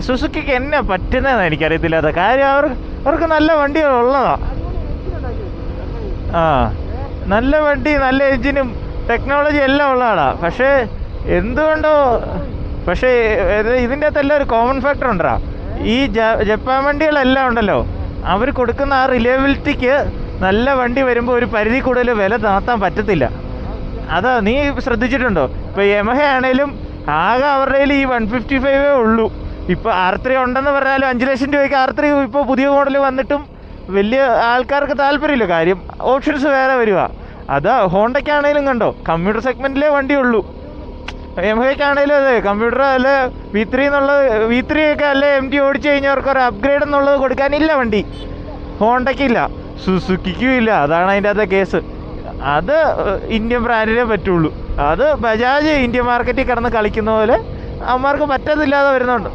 സുസുക്കിക്ക് എന്നെ പറ്റുന്നതെന്ന് എനിക്കറിയത്തില്ലാത്ത കാര്യം. അവർക്ക് നല്ല വണ്ടികൾ ഉള്ളതാ. ആ, നല്ല വണ്ടി, നല്ല എഞ്ചിനും ടെക്നോളജി എല്ലാം ഉള്ളതാടാ. പക്ഷേ എന്തുകൊണ്ടോ ഇതിൻ്റെ അകത്തെല്ലാം ഒരു കോമൺ ഫാക്ടർ ഉണ്ടാ. ഈ ജപ്പാൻ വണ്ടികളെല്ലാം ഉണ്ടല്ലോ, അവർ കൊടുക്കുന്ന ആ റിലയബിലിറ്റിക്ക് നല്ല വണ്ടി വരുമ്പോൾ ഒരു പരിധി കൂടുതൽ വില താത്താൻ പറ്റത്തില്ല. അതാ, നീ ശ്രദ്ധിച്ചിട്ടുണ്ടോ? ഇപ്പോൾ യമഹ ആണേലും ആകെ അവരുടെ കയ്യിൽ ഈ 155 ഉള്ളൂ. ഇപ്പോൾ R3 ഉണ്ടെന്ന് പറഞ്ഞാലും 5 ലക്ഷം രൂപയ്ക്ക് R3 ഇപ്പോൾ പുതിയ മോഡൽ വന്നിട്ടും വലിയ ആൾക്കാർക്ക് താല്പര്യമില്ല. കാര്യം ഓപ്ഷൻസ് വേറെ വരിക. അതാ ഹോണ്ടയ്ക്കാണേലും കണ്ടോ, കമ്പ്യൂട്ടർ സെഗ്മെൻറ്റിലേ വണ്ടിയുള്ളൂ. യമഹയ്ക്കാണേലും അതെ, കമ്പ്യൂട്ടർ അല്ലെ V3 ഒക്കെ അല്ലെ MT ഓടിച്ചു കഴിഞ്ഞവർക്ക് ഒരു അപ്ഗ്രേഡ് എന്നുള്ളത് കൊടുക്കാനില്ല വണ്ടി. ഹോണ്ടയ്ക്കില്ല, സുസുക്കിക്കും ഇല്ല. അതാണ് അതിൻ്റെ അകത്തെ കേസ്. അത് ഇന്ത്യൻ ബ്രാൻഡിനെ പറ്റുള്ളൂ. അത് ബജാജ് ഇന്ത്യൻ മാർക്കറ്റിൽ കിടന്ന് കളിക്കുന്ന പോലെ അവന്മാർക്ക് പറ്റത്തില്ലാതെ വരുന്നുണ്ട്.